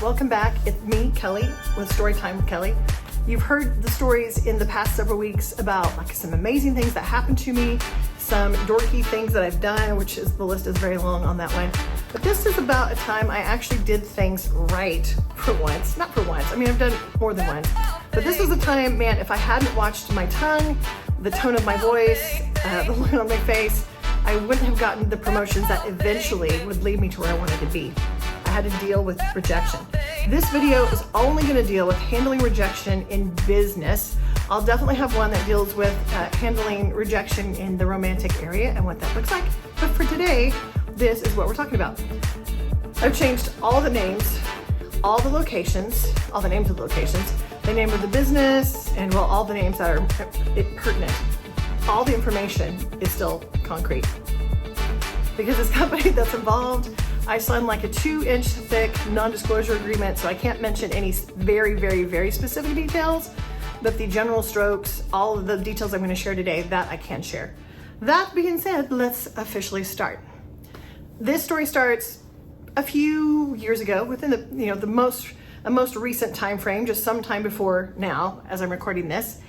Welcome back. It's me, Kelly, with Storytime with Kelly. You've heard the stories in the past several weeks about some amazing things that happened to me, some dorky things that I've done, which is, the list is very long on that one. But this is about a time I actually did things right for once. Not for once, I mean, I've done more than once. But this was a time, man, if I hadn't watched my tongue, the tone of my voice, the look on my face, I wouldn't have gotten the promotions that eventually would lead me to where I wanted to be. I had to deal with rejection. This video is only going to deal with handling rejection in business. I'll definitely have one that deals with handling rejection in the romantic area and what that looks like. But for today, this is what we're talking about. I've changed all the names, all the locations, all the names of the locations, the name of the business, and well, all the names that are pertinent. All the information is still concrete. Because this company that's involved, I signed like a 2-inch thick non-disclosure agreement, so I can't mention any very, very, very specific details, but the general strokes, all of the details I'm going to share today, that I can share. That being said, let's officially start. This story starts a few years ago, within the most recent time frame, just sometime before now, as I'm recording this.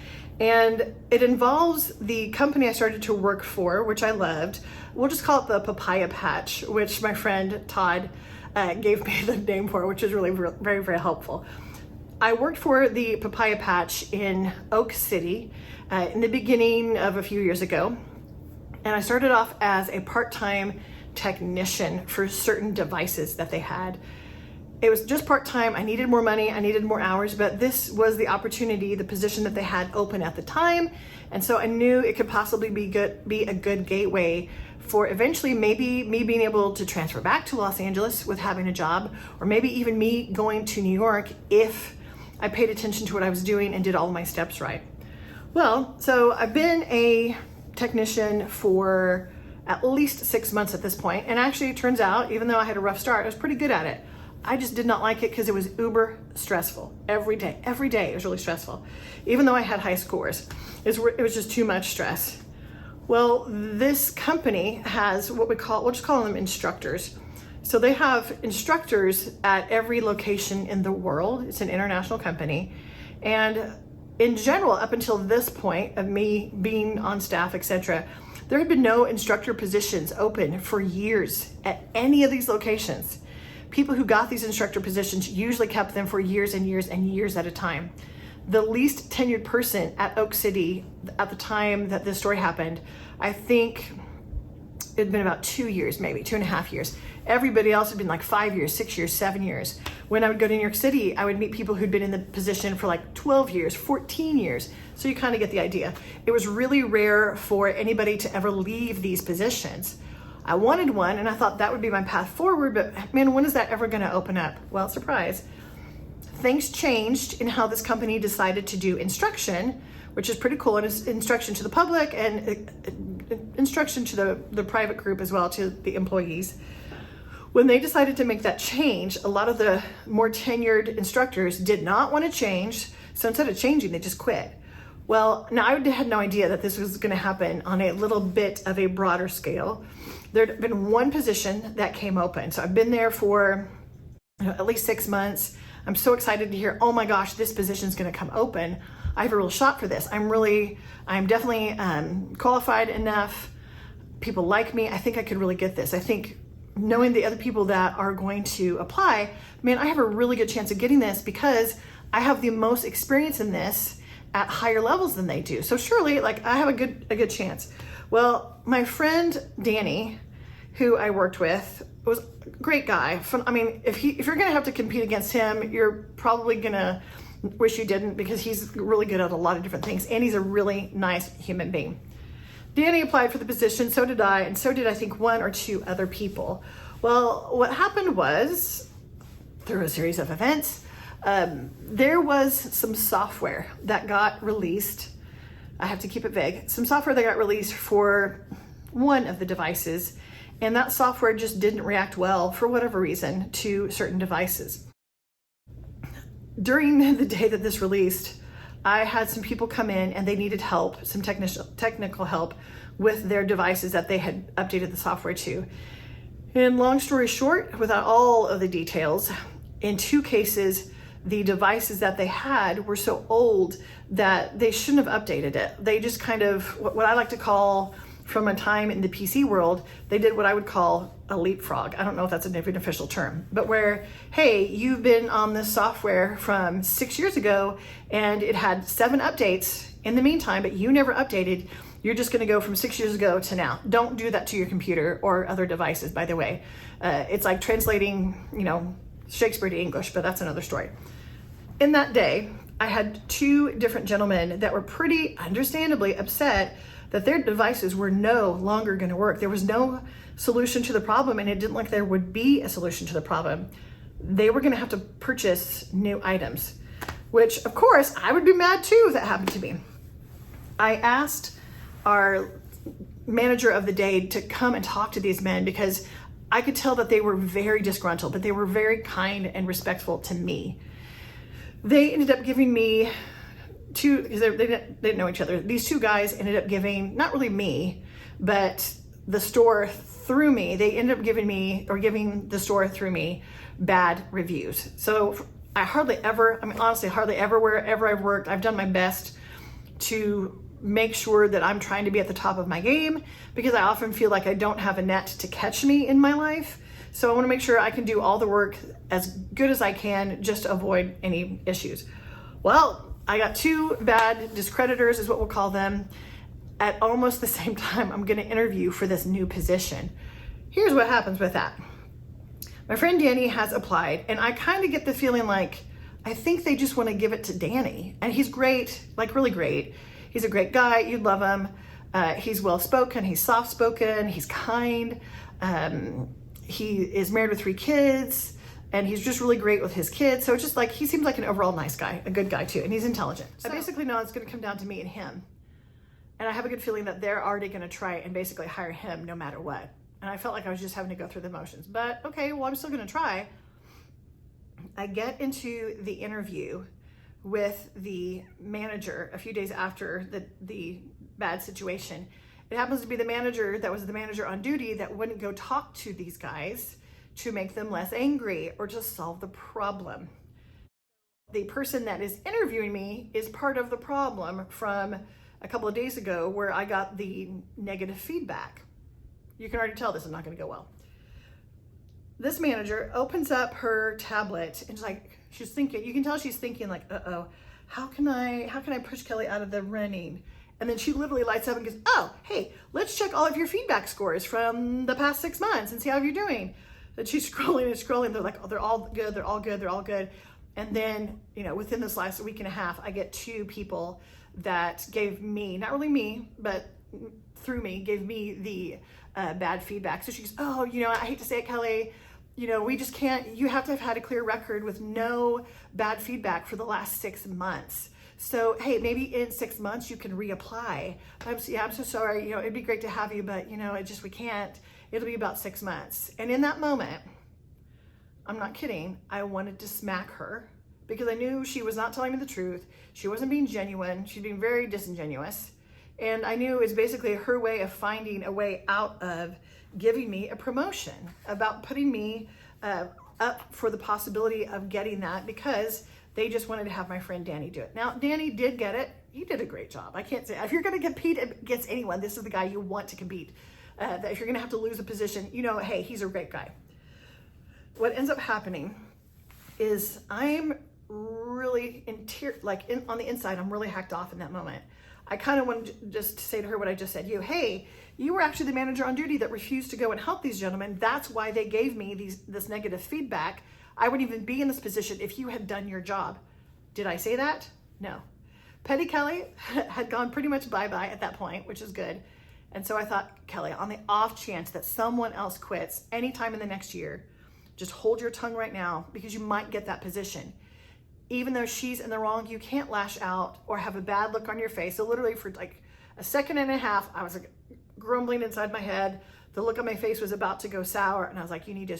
And it involves the company I started to work for, which I loved. We'll just call it the Papaya Patch, which my friend Todd gave me the name for, which is really very, very helpful. I worked for the Papaya Patch in Oak City in the beginning of a few years ago. And I started off as a part-time technician for certain devices that they had. It was just part-time. I needed more money, I needed more hours, but this was the opportunity, the position that they had open at the time. And so I knew it could possibly be a good gateway for eventually maybe me being able to transfer back to Los Angeles with having a job, or maybe even me going to New York if I paid attention to what I was doing and did all of my steps right. Well, so I've been a technician for at least 6 months at this point. And actually it turns out, even though I had a rough start, I was pretty good at it. I just did not like it because it was uber stressful every day. Every day it was really stressful. Even though I had high scores, it was just too much stress. Well, this company has we'll just call them instructors. So they have instructors at every location in the world. It's an international company. And in general, up until this point of me being on staff, etc., there had been no instructor positions open for years at any of these locations. People who got these instructor positions usually kept them for years and years and years at a time. The least tenured person at Oak City at the time that this story happened, I think it'd been about 2 years, maybe 2.5 years. Everybody else had been like 5 years, 6 years, 7 years. When I would go to New York City, I would meet people who'd been in the position for like 12 years, 14 years. So you kind of get the idea. It was really rare for anybody to ever leave these positions. I wanted one, and I thought that would be my path forward, but man, when is that ever gonna open up? Well, surprise. Things changed in how this company decided to do instruction, which is pretty cool, and it's instruction to the public and instruction to the private group as well, to the employees. When they decided to make that change, a lot of the more tenured instructors did not want to change, so instead of changing, they just quit. Well, now I had no idea that this was gonna happen on a little bit of a broader scale. There'd been one position that came open. So I've been there for at least 6 months. I'm so excited to hear, oh my gosh, this position's gonna come open. I have a real shot for this. I'm definitely qualified enough. People like me. I think I could really get this. I think knowing the other people that are going to apply, man, I have a really good chance of getting this because I have the most experience in this at higher levels than they do. So surely, like, I have a good chance. Well, my friend Danny, who I worked with, was a great guy. I mean, if you're gonna have to compete against him, you're probably gonna wish you didn't, because he's really good at a lot of different things, and he's a really nice human being. Danny applied for the position, so did I, and so did I think 1 or 2 other people. Well, what happened was, through a series of events, there was some software that got released. I have to keep it vague. Some software that got released for one of the devices, and that software just didn't react well for whatever reason to certain devices. During the day that this released, I had some people come in and they needed help, some technical help with their devices that they had updated the software to. And long story short, without all of the details, in 2 cases, the devices that they had were so old that they shouldn't have updated it. They just kind of, what I like to call, from a time in the PC world, they did what I would call a leapfrog. I don't know if that's an official term, but where, hey, you've been on this software from 6 years ago and it had 7 updates in the meantime, but you never updated. You're just gonna go from 6 years ago to now. Don't do that to your computer or other devices, by the way. It's like translating, Shakespeare to English, but that's another story. In that day, I had 2 different gentlemen that were pretty understandably upset that their devices were no longer going to work. There was no solution to the problem, and it didn't look like there would be a solution to the problem. They were going to have to purchase new items, which of course I would be mad too if that happened to me. I asked our manager of the day to come and talk to these men because I could tell that they were very disgruntled, but they were very kind and respectful to me. They ended up giving me 2, because they didn't know each other. These 2 guys ended up giving, not really me, but the store through me, they ended up giving the store through me bad reviews. So I honestly hardly ever, wherever I've worked, I've done my best to make sure that I'm trying to be at the top of my game, because I often feel like I don't have a net to catch me in my life. So I want to make sure I can do all the work as good as I can just to avoid any issues. Well, I got 2 bad discreditors, is what we'll call them, at almost the same time I'm going to interview for this new position. Here's what happens with that. My friend Danny has applied, and I kind of get the feeling like I think they just want to give it to Danny. And he's great, like really great. He's a great guy. You'd love him. He's well-spoken. He's soft-spoken. He's kind. He is married with 3 kids. And he's just really great with his kids. So it's just like, he seems like an overall nice guy, a good guy too, and he's intelligent. So I basically know it's gonna come down to me and him. And I have a good feeling that they're already gonna try and basically hire him no matter what. And I felt like I was just having to go through the motions, but okay, well, I'm still gonna try. I get into the interview with the manager a few days after the bad situation. It happens to be the manager that was the manager on duty that wouldn't go talk to these guys to make them less angry or to solve the problem. The person that is interviewing me is part of the problem from a couple of days ago where I got the negative feedback. You can already tell this is not going to go well. This manager opens up her tablet and she's thinking, you can tell she's thinking like, uh-oh, how can I push Kelly out of the running? And then she literally lights up and goes, oh, hey, let's check all of your feedback scores from the past 6 months and see how you're doing. And she's scrolling and scrolling. They're like, oh, they're all good. They're all good. They're all good. And then, within this last week and a half, I get 2 people that gave me, not really me, but through me, gave me the bad feedback. So she goes, oh, I hate to say it, Kelly, we just can't, you have to have had a clear record with no bad feedback for the last 6 months. So, hey, maybe in 6 months you can reapply. I'm so sorry. It'd be great to have you, but we can't. It'll be about 6 months. And in that moment, I'm not kidding, I wanted to smack her because I knew she was not telling me the truth. She wasn't being genuine. She's being very disingenuous. And I knew it's basically her way of finding a way out of giving me a promotion, about putting me up for the possibility of getting that because they just wanted to have my friend Danny do it. Now, Danny did get it. He did a great job. I can't say, if you're going to compete against anyone, this is the guy you want to compete. That if you're going to have to lose a position, hey, he's a great guy. What ends up happening is I'm really on the inside, I'm really hacked off in that moment. I kind of wanted to just say to her what I just said. Hey, you were actually the manager on duty that refused to go and help these gentlemen. That's why they gave me this negative feedback. I wouldn't even be in this position if you had done your job. Did I say that? No. Petty Kelly had gone pretty much bye-bye at that point, which is good. And so I thought, Kelly, on the off chance that someone else quits anytime in the next year, just hold your tongue right now because you might get that position. Even though she's in the wrong, you can't lash out or have a bad look on your face. So literally for like a second and a half, I was like grumbling inside my head. The look on my face was about to go sour. And I was like, you need to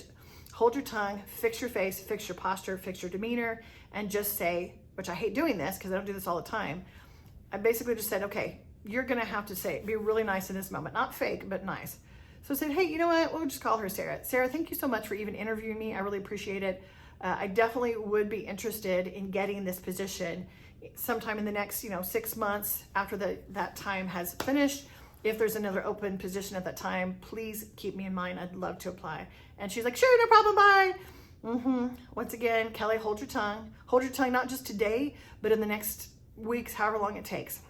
hold your tongue, fix your face, fix your posture, fix your demeanor, and just say, which I hate doing this because I don't do this all the time. I basically just said, okay, you're gonna have to say, be really nice in this moment. Not fake, but nice. So I said, hey, you know what? We'll just call her Sarah. Sarah, thank you so much for even interviewing me. I really appreciate it. I definitely would be interested in getting this position sometime in the next, 6 months after that time has finished. If there's another open position at that time, please keep me in mind. I'd love to apply. And she's like, sure, no problem, bye. Once again, Kelly, hold your tongue. Hold your tongue, not just today, but in the next weeks, however long it takes.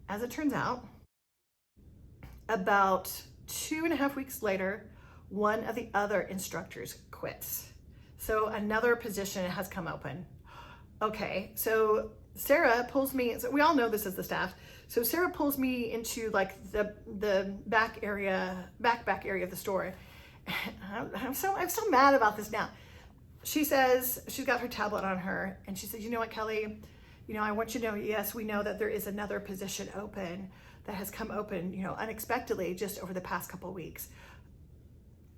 As it turns out, about 2.5 weeks later, one of the other instructors quits. So another position has come open. Okay, so Sarah pulls me, so we all know this as the staff. So Sarah pulls me into like the back area of the store. I'm so mad about this now. She says, she's got her tablet on her, and she says, you know what, Kelly, I want you to know, yes, we know that there is another position open that has come open, unexpectedly just over the past couple of weeks.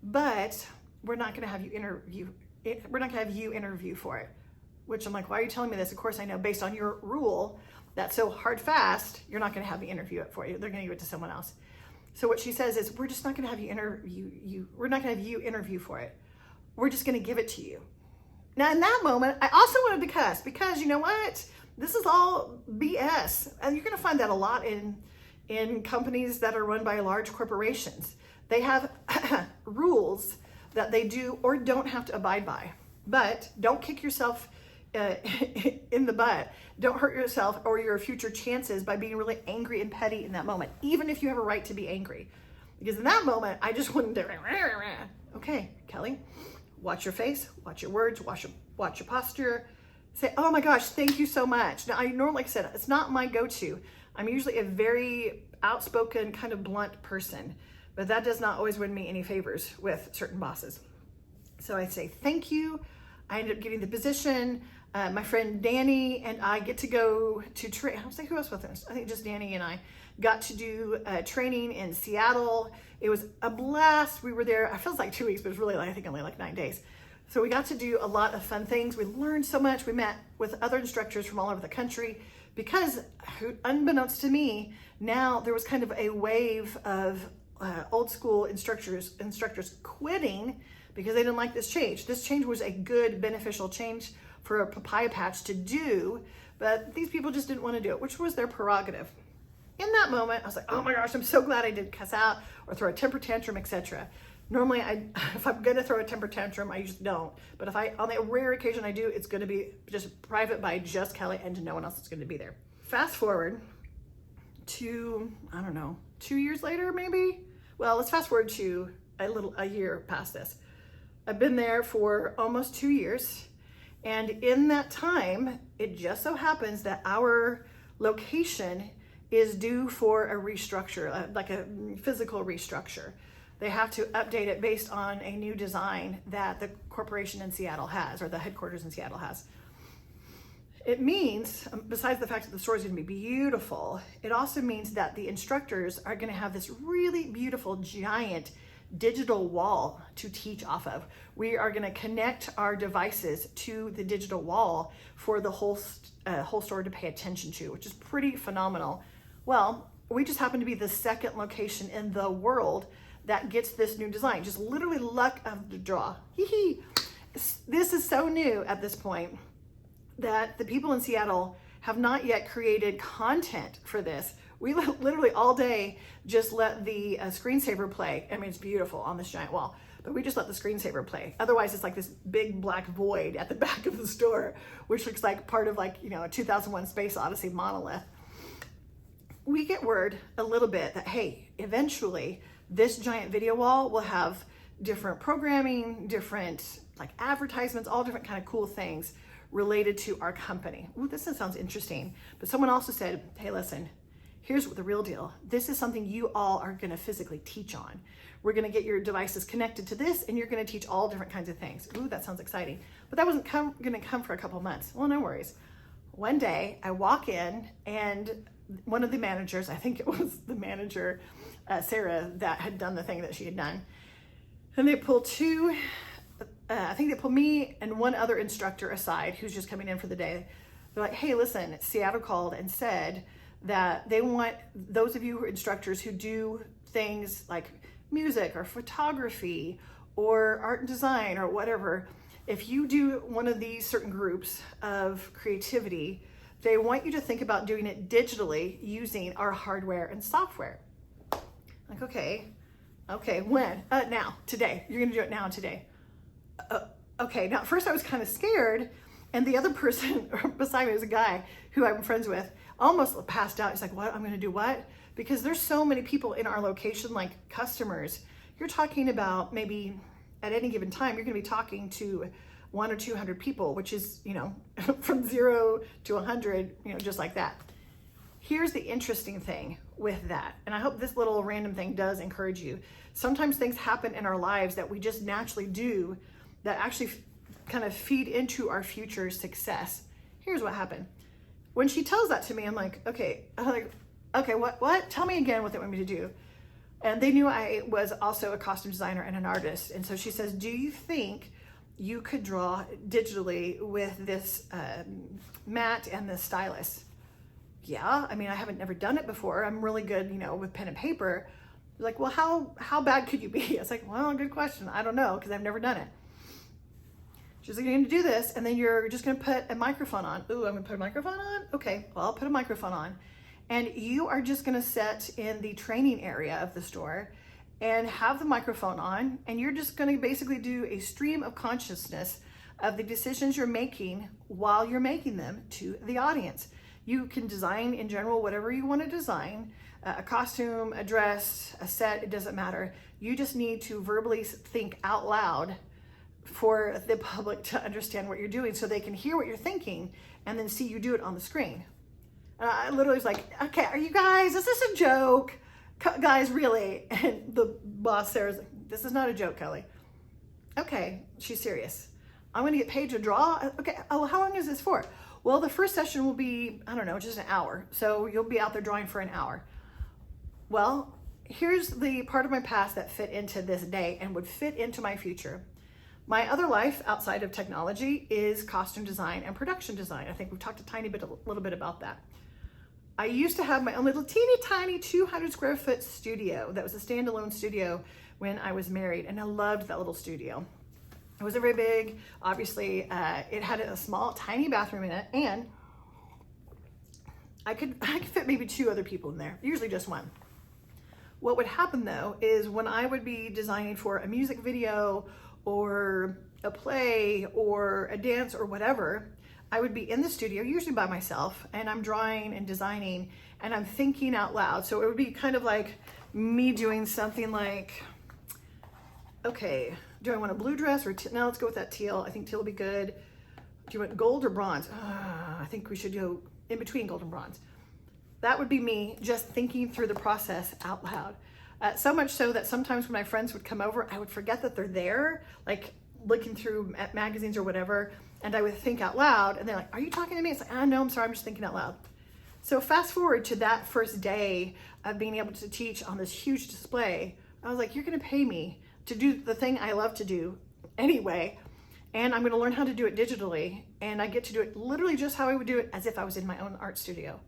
But we're not going to have you interview. We're not going to have you interview for it. Which I'm like, why are you telling me this? Of course, I know based on your rule that's so hard fast, you're not going to have me interview it for you. They're going to give it to someone else. So what she says is, we're just not going to have you interview. We're not going to have you interview for it. We're just going to give it to you. Now, in that moment, I also wanted to cuss because you know what? This is all BS, and you're going to find that a lot in companies that are run by large corporations. They have rules that they do or don't have to abide by. But don't kick yourself in the butt. Don't hurt yourself or your future chances by being really angry and petty in that moment, even if you have a right to be angry. Because in that moment, I just wanted to, okay, Kelly, watch your face, watch your words, watch your posture. Say, oh my gosh, thank you so much. Now, I normally, like I said, it's not my go-to. I'm usually a very outspoken, kind of blunt person, but that does not always win me any favors with certain bosses. So I say, thank you. I ended up getting the position. My friend Danny and I get to go to train. I was like, who else with us? I think just Danny and I got to do training in Seattle. It was a blast. We were there, I feel like 2 weeks, but it was really, I think only like 9 days. So we got to do a lot of fun things. We learned so much. We met with other instructors from all over the country because unbeknownst to me, now there was kind of a wave of old school instructors quitting because they didn't like this change. This change was a good, beneficial change for a papaya patch to do, but these people just didn't want to do it, which was their prerogative. In that moment, I was like, oh my gosh, I'm so glad I didn't cuss out or throw a temper tantrum, etc. Normally, if I'm gonna throw a temper tantrum, I usually don't. But if on the rare occasion I do, it's gonna be just private by just Kelly and no one else is gonna be there. Fast forward to, I don't know, 2 years later, maybe? Well, let's fast forward to a year past this. I've been there for almost 2 years. And in that time, it just so happens that our location is due for a restructure, like a physical restructure. They have to update it based on a new design that the corporation in Seattle has, or the headquarters in Seattle has. It means, besides the fact that the store is going to be beautiful, it also means that the instructors are going to have this really beautiful, giant digital wall to teach off of. We are going to connect our devices to the digital wall for the whole store to pay attention to, which is pretty phenomenal. Well, we just happen to be the second location in the world that gets this new design. Just literally luck of the draw. This is so new at this point that the people in Seattle have not yet created content for this. We literally all day just let the screensaver play. I mean, it's beautiful on this giant wall, but we just let the screensaver play. Otherwise, it's like this big black void at the back of the store, which looks like part of like, a 2001 Space Odyssey monolith. We get word a little bit that, hey, eventually this giant video wall will have different programming, different like advertisements, all different kind of cool things related to our company. Ooh, this sounds interesting. But someone also said, hey, listen, here's the real deal. This is something you all are gonna physically teach on. We're gonna get your devices connected to this and you're gonna teach all different kinds of things. Ooh, that sounds exciting. But that wasn't gonna come for a couple of months. Well, no worries. One day I walk in and one of the managers, I think it was the manager, Sarah, that had done the thing that she had done. And they pull I think they pull me and one other instructor aside who's just coming in for the day. They're like, hey, listen, Seattle called and said that they want those of you who are instructors who do things like music or photography or art and design or whatever, if you do one of these certain groups of creativity, they want you to think about doing it digitally using our hardware and software. Like, okay, when? Now, today. You're gonna do it now and today. Okay, now at first I was kind of scared, and the other person beside me was a guy who I'm friends with, almost passed out. He's like, what? I'm gonna do what? Because there's so many people in our location, like customers. You're talking about maybe at any given time, you're gonna be talking to 100 or 200 people, which is, from 0 to 100, just like that. Here's the interesting thing with that, and I hope this little random thing does encourage you. Sometimes things happen in our lives that we just naturally do that actually kind of feed into our future success. Here's what happened. When she tells that to me, I'm like, okay, what? Tell me again what they want me to do. And they knew I was also a costume designer and an artist. And so she says, do you think you could draw digitally with this mat and this stylus? Yeah, I haven't never done it before. I'm really good, with pen and paper. Like, well, how bad could you be? I was like, well, good question. I don't know, because I've never done it. She's like, you're gonna do this, and then you're just gonna put a microphone on. Ooh, I'm gonna put a microphone on? Okay, well, I'll put a microphone on. And you are just gonna sit in the training area of the store and have the microphone on, and you're just gonna basically do a stream of consciousness of the decisions you're making while you're making them to the audience. You can design in general whatever you wanna design, a costume, a dress, a set, it doesn't matter. You just need to verbally think out loud for the public to understand what you're doing so they can hear what you're thinking and then see you do it on the screen. I literally was like, okay, are you guys, is this a joke? Guys, really? And the boss Sarah's like, this is not a joke, Kelly. Okay, she's serious. I'm gonna get paid to draw? Okay, oh, how long is this for? Well, the first session will be, I don't know, just an hour. So you'll be out there drawing for an hour. Well, here's the part of my past that fit into this day and would fit into my future. My other life outside of technology is costume design and production design. I think we've talked a little bit about that. I used to have my own little teeny tiny 200 square foot studio that was a standalone studio when I was married, and I loved that little studio. It wasn't very big, obviously. It had a small, tiny bathroom in it, and I could fit maybe 2 other people in there, usually just 1. What would happen though is when I would be designing for a music video or a play or a dance or whatever, I would be in the studio, usually by myself, and I'm drawing and designing and I'm thinking out loud. So it would be kind of like me doing something like, okay, do I want a blue dress or now let's go with that teal. I think teal will be good. Do you want gold or bronze? I think we should go in between gold and bronze. That would be me just thinking through the process out loud. So much so that sometimes when my friends would come over, I would forget that they're there, like looking through magazines or whatever, and I would think out loud, and they're like, are you talking to me? It's like, no, I'm sorry, I'm just thinking out loud. So fast forward to that first day of being able to teach on this huge display, I was like, you're gonna pay me to do the thing I love to do anyway, and I'm gonna learn how to do it digitally, and I get to do it literally just how I would do it as if I was in my own art studio.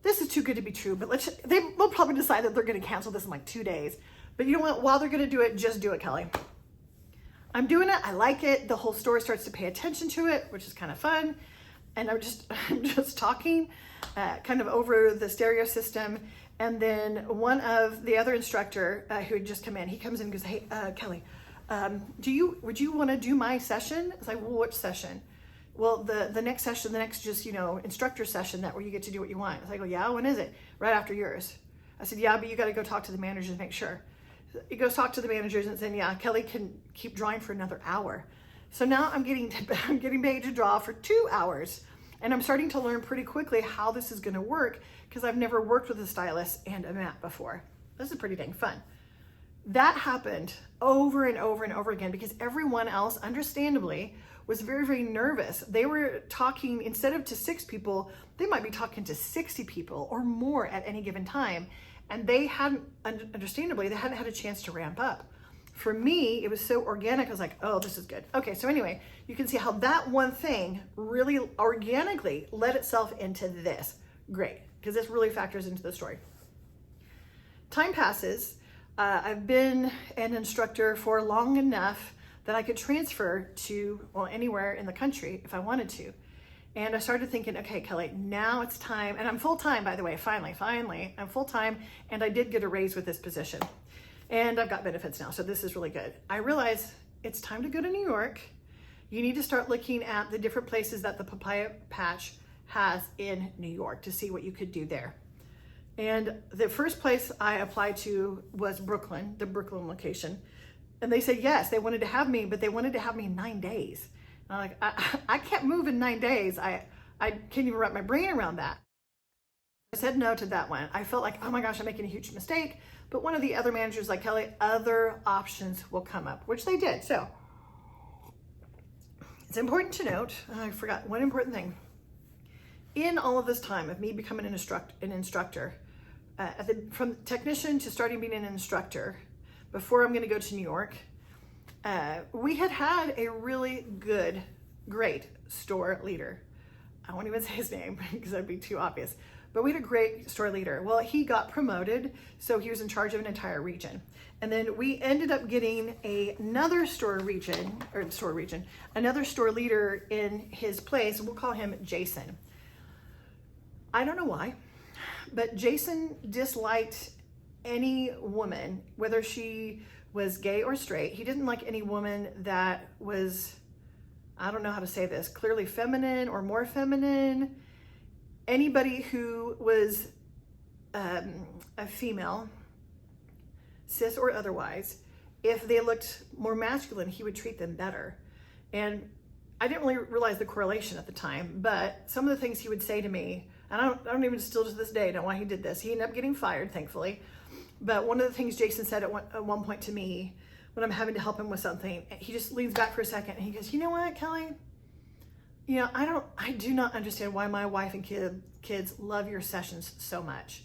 This is too good to be true, but they'll probably decide that they're gonna cancel this in like 2 days. But you know what, while they're gonna do it, just do it, Kelly. I'm doing it, I like it. The whole store starts to pay attention to it, which is kind of fun. And I'm just talking kind of over the stereo system. And then one of the other instructor who had just come in, he comes in and goes, hey, Kelly, would you wanna do my session? It's like, well, which session? Well, the next session, the next just, instructor session where you get to do what you want. I go, yeah, when is it? Right after yours. I said, yeah, but you got to go talk to the managers and make sure. He goes talk to the managers and said, yeah, Kelly can keep drawing for another hour. So now I'm getting paid to draw for 2 hours. And I'm starting to learn pretty quickly how this is going to work because I've never worked with a stylus and a mat before. This is pretty dang fun. That happened over and over and over again because everyone else, understandably, was very, very nervous. They were talking, instead of to 6 people, they might be talking to 60 people or more at any given time. And they hadn't, understandably, they hadn't had a chance to ramp up. For me, it was so organic, I was like, oh, this is good. Okay, so anyway, you can see how that one thing really organically led itself into this. Great, because this really factors into the story. Time passes. I've been an instructor for long enough that I could transfer to, well, anywhere in the country if I wanted to. And I started thinking, okay, Kelly, now it's time. And I'm full-time, by the way, finally, I'm full-time. And I did get a raise with this position. And I've got benefits now, so this is really good. I realized it's time to go to New York. You need to start looking at the different places that the Papaya Patch has in New York to see what you could do there. And the first place I applied to was Brooklyn, the Brooklyn location. And they said, yes, they wanted to have me, but they wanted to have me in 9 days. And I'm like, I can't move in 9 days. I can't even wrap my brain around that. I said no to that one. I felt like, oh my gosh, I'm making a huge mistake. But one of the other managers like, Kelly, other options will come up, which they did. So it's important to note, I forgot one important thing. In all of this time of me becoming an instructor, from technician to starting being an instructor, before I'm gonna go to New York, we had a really great store leader. I won't even say his name because that'd be too obvious, but we had a great store leader. Well, he got promoted, so he was in charge of an entire region. And then we ended up getting another store leader in his place. We'll call him Jason. I don't know why, but Jason disliked any woman, whether she was gay or straight. He didn't like any woman that was, I don't know how to say this, clearly feminine or more feminine. Anybody who was a female, cis or otherwise, if they looked more masculine, he would treat them better. And I didn't really realize the correlation at the time, but some of the things he would say to me, and I don't even still to this day know why he did this. He ended up getting fired, thankfully. But one of the things Jason said at one point to me, when I'm having to help him with something, he just leans back for a second and he goes, you know what, Kelly? You know, I do not understand why my wife and kids love your sessions so much.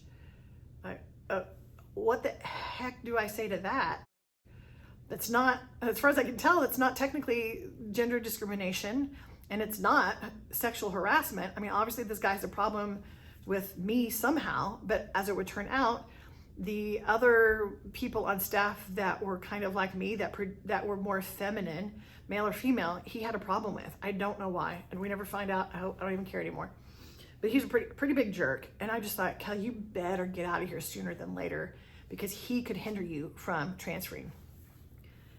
What the heck do I say to that? That's not, as far as I can tell, it's not technically gender discrimination, and it's not sexual harassment. I mean, obviously this guy has a problem with me somehow, but as it would turn out, the other people on staff that were kind of like me, that were more feminine, male or female, he had a problem with. I don't know why, and we never find out. I don't even care anymore. But he's a pretty big jerk, and I just thought, Kelly, you better get out of here sooner than later, because he could hinder you from transferring.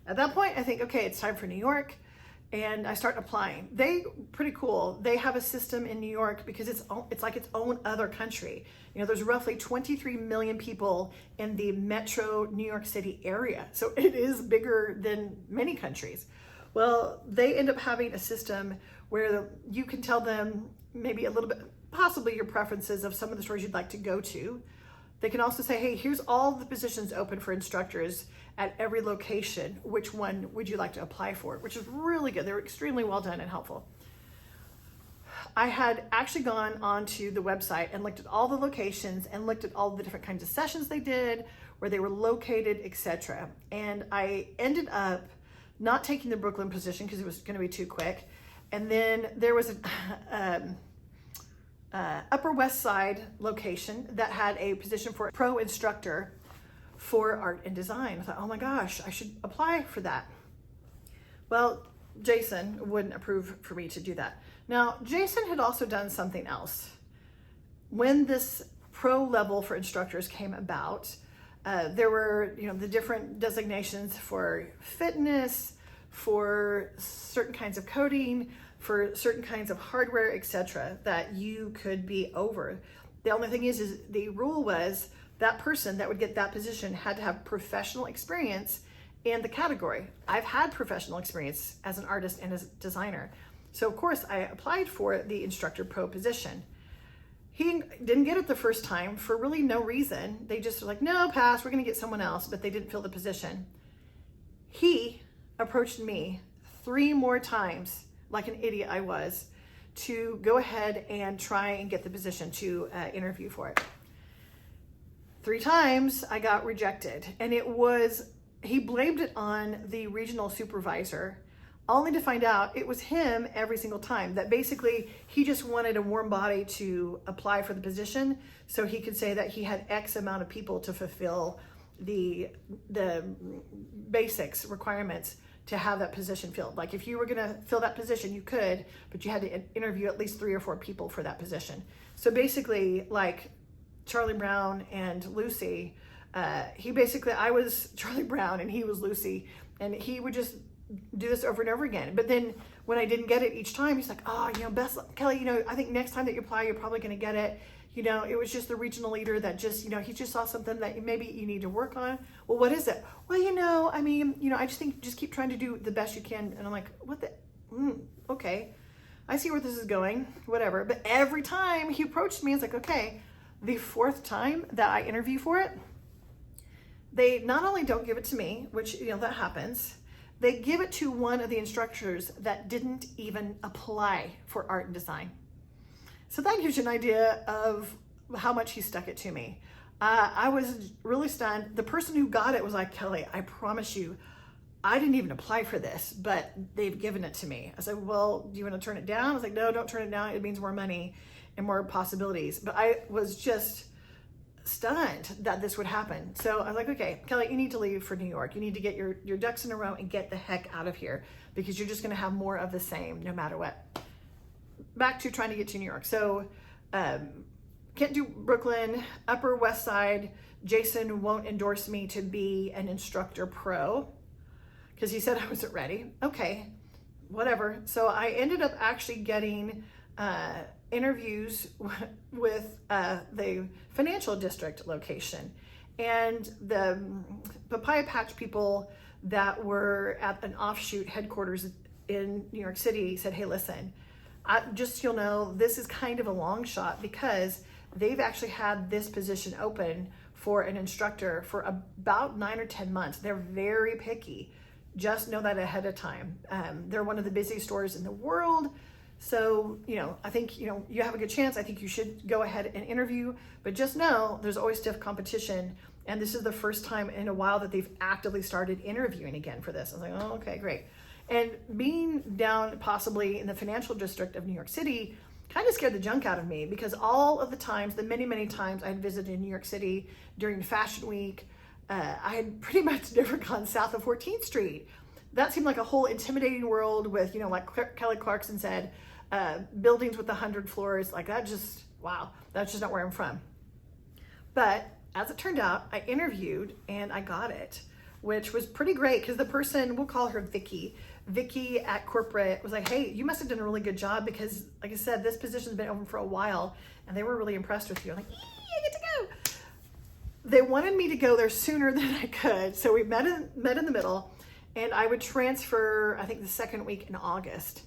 At that point, I think, okay, it's time for New York, and I start applying. Pretty cool. They have a system in New York because it's like its own other country. You know, there's roughly 23 million people in the metro New York City area. So it is bigger than many countries. Well, they end up having a system where you can tell them maybe a little bit, possibly your preferences of some of the stores you'd like to go to. They can also say, hey, here's all the positions open for instructors at every location. Which one would you like to apply for? Which is really good. They were extremely well done and helpful. I had actually gone onto the website and looked at all the locations and looked at all the different kinds of sessions they did, where they were located, etc. And I ended up not taking the Brooklyn position because it was going to be too quick. And then there was an Upper West Side location that had a position for a pro instructor for art and design. I thought, oh my gosh, I should apply for that. Well, Jason wouldn't approve for me to do that. Now, Jason had also done something else. When this pro level for instructors came about, there were, the different designations for fitness, for certain kinds of coding, for certain kinds of hardware, etc., that you could be over. The only thing is the rule was that person that would get that position had to have professional experience in the category. I've had professional experience as an artist and as a designer. So of course I applied for the instructor pro position. He didn't get it the first time for really no reason. They just were like, no, pass, we're gonna get someone else, but they didn't fill the position. He approached me 3 more times, like an idiot I was, to go ahead and try and get the position to interview for it. 3 times I got rejected, and he blamed it on the regional supervisor, only to find out it was him every single time, that basically he just wanted a warm body to apply for the position so he could say that he had X amount of people to fulfill the basics requirements to have that position filled. Like if you were gonna fill that position, you could, but you had to interview at least 3 or 4 people for that position. So basically, like Charlie Brown and Lucy, I was Charlie Brown and he was Lucy, and he would just do this over and over again. But then when I didn't get it each time, he's like, oh, best Kelly, I think next time that you apply, you're probably going to get it. It was just the regional leader that just, he just saw something that maybe you need to work on. Well, what is it? Well, I just think just keep trying to do the best you can. And I'm like, okay, I see where this is going, whatever. But every time he approached me, it's like, okay, the 4th time that I interview for it, they not only don't give it to me, which, that happens, they give it to one of the instructors that didn't even apply for art and design. So that gives you an idea of how much he stuck it to me. I was really stunned. The person who got it was like, Kelly, I promise you, I didn't even apply for this, but they've given it to me. I said, well, do you want to turn it down? I was like, no, don't turn it down. It means more money and more possibilities. But I was just stunned that this would happen. So I was like, okay, Kelly, you need to leave for New York. You need to get your ducks in a row and get the heck out of here, because you're just going to have more of the same no matter what. Back to trying to get to New York. So can't do Brooklyn, Upper West Side. Jason won't endorse me to be an instructor pro because he said I wasn't ready. Okay, whatever. So I ended up actually getting interviews with the financial district location, and the Papaya Patch people that were at an offshoot headquarters in New York City said, hey, listen, just so you'll know, this is kind of a long shot because they've actually had this position open for an instructor for about 9 or 10 months. They're very picky. Just know that ahead of time. They're one of the busiest stores in the world. So, I think, you have a good chance. I think you should go ahead and interview, but just know there's always stiff competition. And this is the first time in a while that they've actively started interviewing again for this. I was like, oh, okay, great. And being down possibly in the financial district of New York City kind of scared the junk out of me, because all of the times, the many, many times I had visited New York City during Fashion Week, I had pretty much never gone south of 14th Street. That seemed like a whole intimidating world with, like Kelly Clarkson said, buildings with 100 floors. Like that just, wow, that's just not where I'm from. But as it turned out, I interviewed and I got it, which was pretty great because the person, we'll call her Vicky at corporate, was like, hey, you must have done a really good job because, like I said, this position's been open for a while and they were really impressed with you. I'm like, I get to go. They wanted me to go there sooner than I could. So we met in the middle, and I would transfer, I think, the second week in August.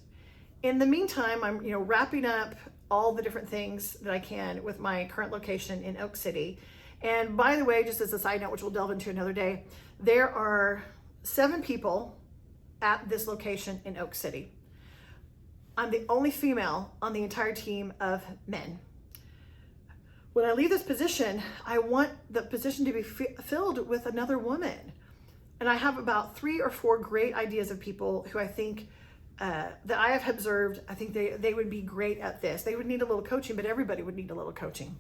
In the meantime, I'm, wrapping up all the different things that I can with my current location in Oak City. And by the way, just as a side note, which we'll delve into another day, there are 7 people at this location in Oak City. I'm the only female on the entire team of men. When I leave this position, I want the position to be filled with another woman. And I have about 3 or 4 great ideas of people who I think that I have observed. I think they would be great at this. They would need a little coaching, but everybody would need a little coaching.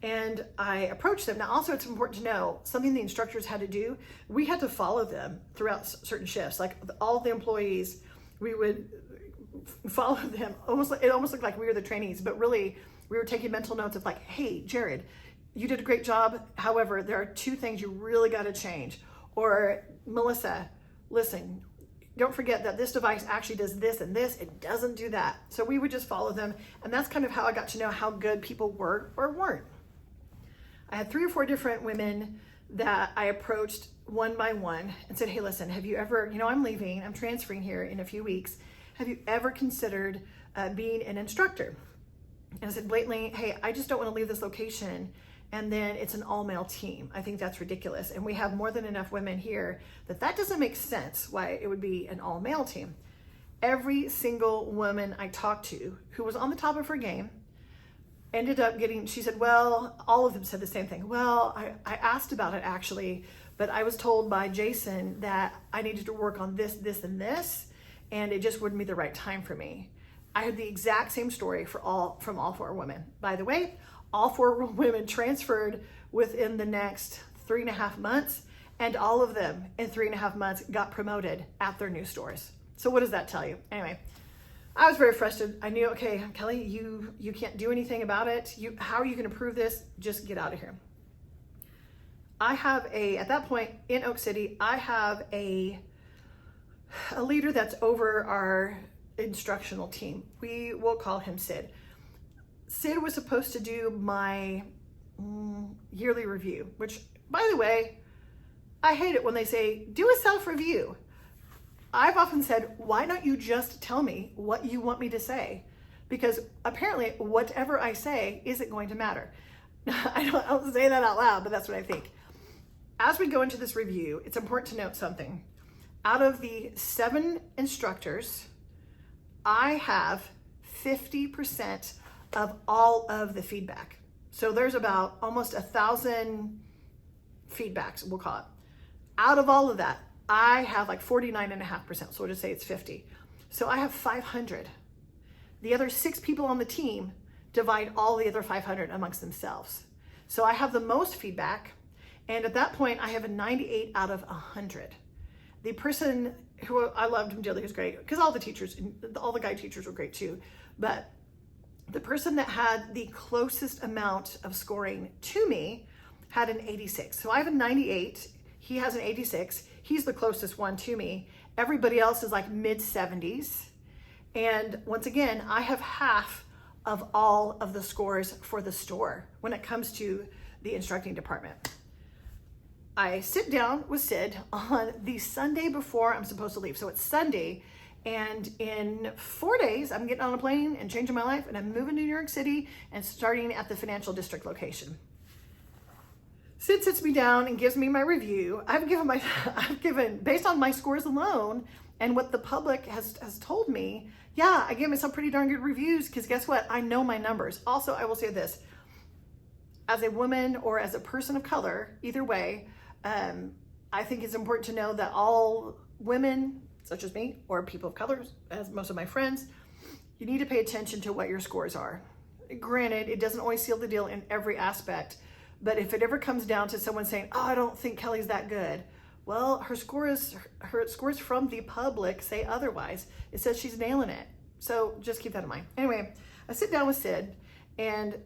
And I approached them. Now, also, it's important to know something the instructors had to do. We had to follow them throughout certain shifts. Like all the employees, we would follow them. It almost looked like we were the trainees, but really we were taking mental notes of like, hey, Jared, you did a great job. However, there are 2 things you really got to change. Or Melissa, listen, don't forget that this device actually does this and this. It doesn't do that. So we would just follow them. And that's kind of how I got to know how good people were or weren't. I had 3 or 4 different women that I approached one by one and said, hey, listen, have you ever, I'm leaving, I'm transferring here in a few weeks. Have you ever considered being an instructor? And I said blatantly, hey, I just don't want to leave this location and then it's an all-male team. I think that's ridiculous. And we have more than enough women here that doesn't make sense why it would be an all-male team. Every single woman I talked to who was on the top of her game ended up she said, well, all of them said the same thing. Well, I asked about it actually, but I was told by Jason that I needed to work on this, and this, and it just wouldn't be the right time for me. I had the exact same story from all 4 women. By the way, all 4 women transferred within the next 3.5 months, And all of them in 3.5 months got promoted at their new stores. So what does that tell you? Anyway, I was very frustrated. I knew, okay, Kelly, you can't do anything about it. How are you going to prove this? Just get out of here. I have at that point in Oak City, I have a leader that's over our instructional team. We will call him Sid. Sid was supposed to do my yearly review, which, by the way, I hate it when they say, do a self-review. I've often said, why don't you just tell me what you want me to say? Because apparently whatever I say isn't going to matter. I don't say that out loud, but that's what I think. As we go into this review, it's important to note something. Out of the 7 instructors, I have 50% of all of the feedback. So there's about almost 1,000 feedbacks, we'll call it. Out of all of that, I have like 49.5%, so we'll just say it's 50. So I have 500. The other 6 people on the team divide all the other 500 amongst themselves. So I have the most feedback, and at that point I have a 98 out of 100. The person who I loved him dearly, was great, because all the guide teachers were great too, but the person that had the closest amount of scoring to me had an 86. So I have a 98, he has an 86. He's the closest one to me. Everybody else is like mid 70s. And once again, I have half of all of the scores for the store when it comes to the instructing department. I sit down with Sid on the Sunday before I'm supposed to leave. So it's Sunday, and in 4 days, I'm getting on a plane and changing my life, and I'm moving to New York City and starting at the financial district location. Sid sits me down and gives me my review. I've given, based on my scores alone and what the public has told me, yeah, I gave myself pretty darn good reviews, because guess what? I know my numbers. Also, I will say this, as a woman or as a person of color, either way, I think it's important to know that all women, such as me, or people of color, as most of my friends, you need to pay attention to what your scores are. Granted, it doesn't always seal the deal in every aspect, but if it ever comes down to someone saying, oh, I don't think Kelly's that good, well, her scores from the public say otherwise. It says she's nailing it. So just keep that in mind. Anyway, I sit down with Sid, and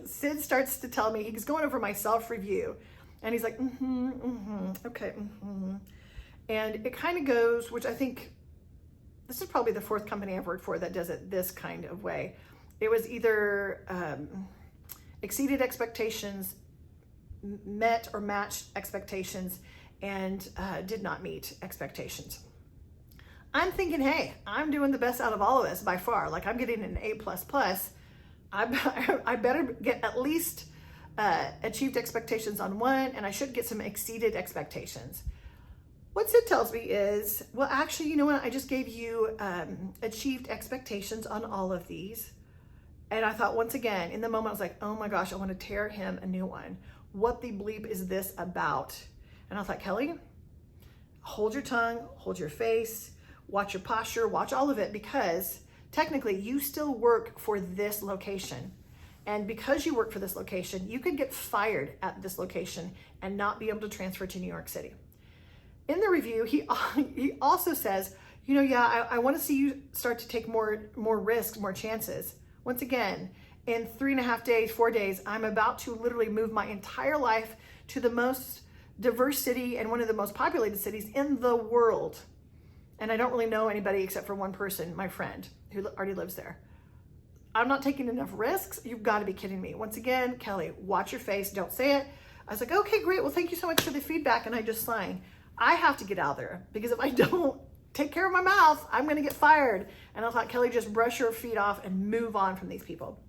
Sid starts to tell me, he's going over my self-review, and he's like, okay, And it kind of goes, which I think, this is probably the 4th company I've worked for that does it this kind of way. It was either exceeded expectations, met or matched expectations, and did not meet expectations. I'm thinking, hey, I'm doing the best out of all of this by far. Like, I'm getting an A++. I better get at least achieved expectations on one, and I should get some exceeded expectations. What Sid tells me is, well, actually, you know what? I just gave you achieved expectations on all of these. And I thought, once again, in the moment, I was like, oh my gosh, I want to tear him a new one. What the bleep is this about? And I thought, Kelly, hold your tongue, hold your face, watch your posture, watch all of it, because technically you still work for this location. And because you work for this location, you could get fired at this location and not be able to transfer to New York City. In the review, he also says, you know, yeah, I want to see you start to take more risks, more chances. Once again, in 3.5 days, 4 days, I'm about to literally move my entire life to the most diverse city and one of the most populated cities in the world. And I don't really know anybody except for one person, my friend, who already lives there. I'm not taking enough risks. You've got to be kidding me. Once again, Kelly, watch your face. Don't say it. I was like, okay, great. Well, thank you so much for the feedback. And I just signed. I have to get out there, because if I don't take care of my mouth, I'm going to get fired. And I thought, Kelly, just brush your feet off and move on from these people.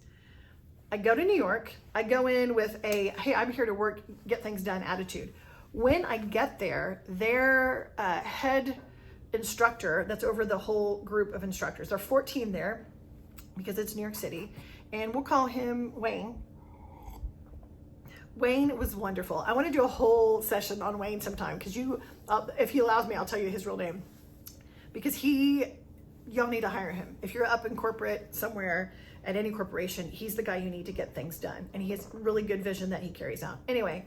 I go to New York. I go in with a, hey, I'm here to work, get things done attitude. When I get there, their head instructor that's over the whole group of instructors, there are 14 there because it's New York City, and we'll call him Wayne. Wayne was wonderful. I want to do a whole session on Wayne sometime, because if he allows me, I'll tell you his real name, because y'all need to hire him. If you're up in corporate somewhere at any corporation, he's the guy you need to get things done. And he has really good vision that he carries out. Anyway,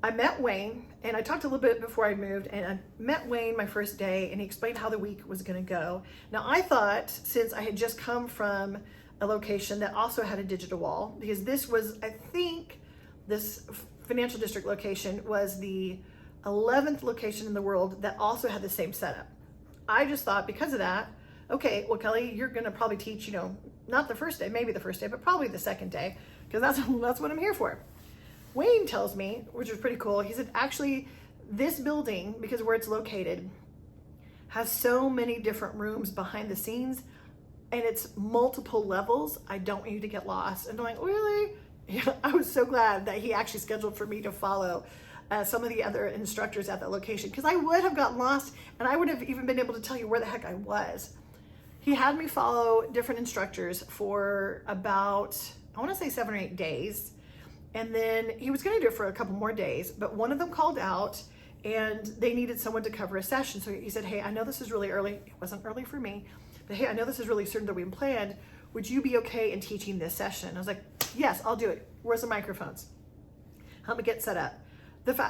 I met Wayne, and I talked a little bit before I moved, and I met Wayne my first day, and he explained how the week was going to go. Now, I thought, since I had just come from a location that also had a digital wall, because this was, I think, this financial district location was the 11th location in the world that also had the same setup. I just thought, because of that, okay, well, Kelly, you're going to probably teach, not the first day, maybe the first day, but probably the second day, because that's what I'm here for. Wayne tells me, which was pretty cool, he said, actually, this building, because where it's located, has so many different rooms behind the scenes, and it's multiple levels. I don't want you to get lost. And I'm like, really? Yeah, I was so glad that he actually scheduled for me to follow some of the other instructors at that location, because I would have gotten lost, and I would have even been able to tell you where the heck I was. He had me follow different instructors for about, I want to say 7 or 8 days. And then he was going to do it for a couple more days, but one of them called out and they needed someone to cover a session. So he said, hey, I know this is really early. It wasn't early for me, but hey, I know this is really certain that we planned. Would you be okay in teaching this session? I was like, yes, I'll do it. Where's the microphones? Help me get set up.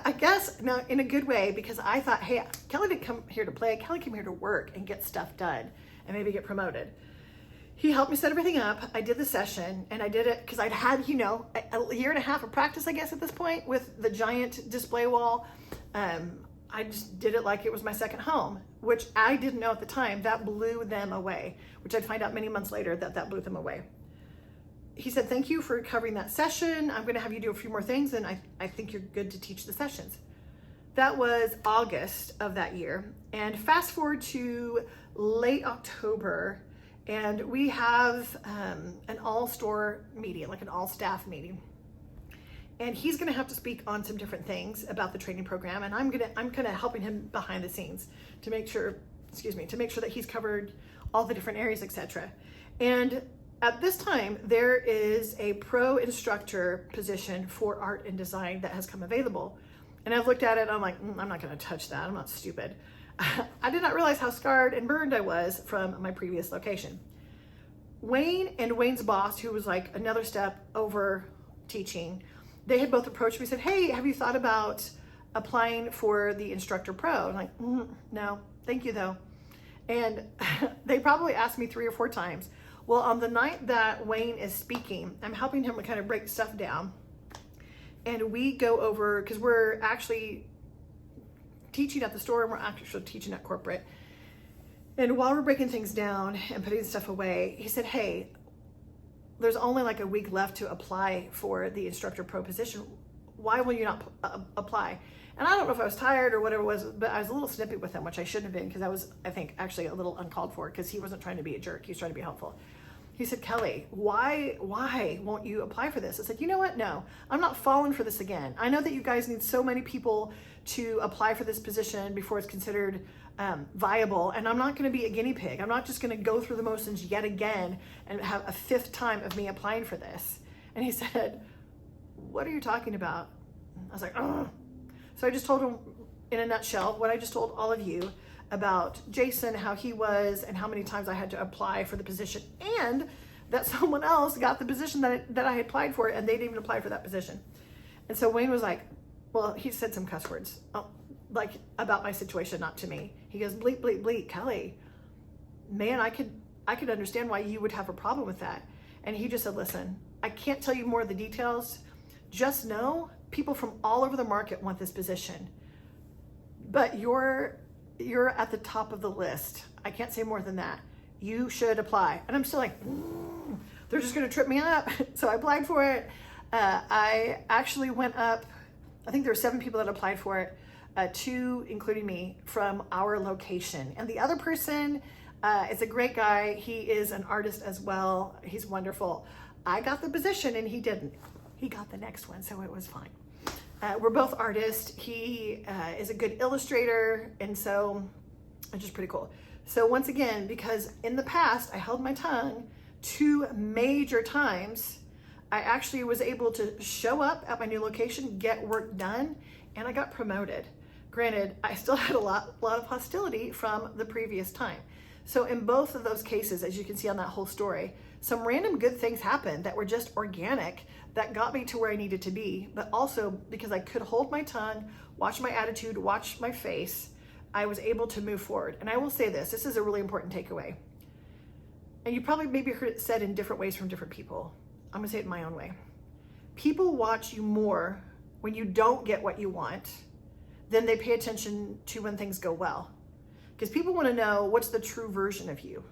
I guess, now in a good way, because I thought, hey, Kelly didn't come here to play. Kelly came here to work and get stuff done and maybe get promoted. He helped me set everything up. I did the session, and I did it because I'd had, a year and a half of practice, I guess, at this point with the giant display wall. I just did it like it was my second home, which I didn't know at the time. That blew them away, which I'd find out many months later that blew them away. He said, thank you for covering that session. I'm going to have you do a few more things, and I think you're good to teach the sessions. That was August of that year. And fast forward to late October, and we have an all-store meeting, like an all-staff meeting. And he's gonna have to speak on some different things about the training program, and I'm kind of helping him behind the scenes to make sure that he's covered all the different areas, etc. And at this time, there is a pro instructor position for art and design that has come available. And I've looked at it, and I'm like, I'm not gonna touch that, I'm not stupid. I did not realize how scarred and burned I was from my previous location. Wayne and Wayne's boss, who was like another step over teaching, they had both approached me and said, hey, have you thought about applying for the instructor pro? I'm like, no, thank you though. And they probably asked me 3 or 4 times. Well, on the night that Wayne is speaking, I'm helping him kind of break stuff down. And we go over, because we're actually teaching at the store and we're actually teaching at corporate. And while we're breaking things down and putting stuff away, he said, hey, there's only like a week left to apply for the instructor pro position. Why will you not apply? And I don't know if I was tired or whatever it was, but I was a little snippy with him, which I shouldn't have been, because I was, I think, actually a little uncalled for, because he wasn't trying to be a jerk. He was trying to be helpful. He said, Kelly, why won't you apply for this? I said, you know what? No, I'm not falling for this again. I know that you guys need so many people to apply for this position before it's considered viable, and I'm not going to be a guinea pig. I'm not just going to go through the motions yet again and have a 5th time of me applying for this. And he said, what are you talking about? I was like, ugh. So I just told him in a nutshell what I just told all of you about Jason, how he was, and how many times I had to apply for the position, and that someone else got the position that I had applied for, and they didn't even apply for that position. And so Wayne was like, well, he said some cuss words, like about my situation, not to me. He goes, bleep, bleep, bleep, Kelly, man, I could understand why you would have a problem with that. And he just said, listen, I can't tell you more of the details. Just know people from all over the market want this position, but you're at the top of the list. I can't say more than that. You should apply. And I'm still like, they're just gonna trip me up. So I applied for it. I actually went up, I think there were 7 people that applied for it, 2, including me, from our location. And the other person is a great guy. He is an artist as well. He's wonderful. I got the position and he didn't. He got the next one, so it was fine. We're both artists. He is a good illustrator, and so it's just pretty cool. So once again, because in the past I held my tongue 2 major times, I actually was able to show up at my new location, get work done, and I got promoted. Granted, I still had a lot of hostility from the previous time. So in both of those cases, as you can see on that whole story, some random good things happened that were just organic, that got me to where I needed to be, but also because I could hold my tongue, watch my attitude, watch my face, I was able to move forward. And I will say this is a really important takeaway. And you probably maybe heard it said in different ways from different people. I'm gonna say it in my own way. People watch you more when you don't get what you want than they pay attention to when things go well. Because people wanna know, what's the true version of you?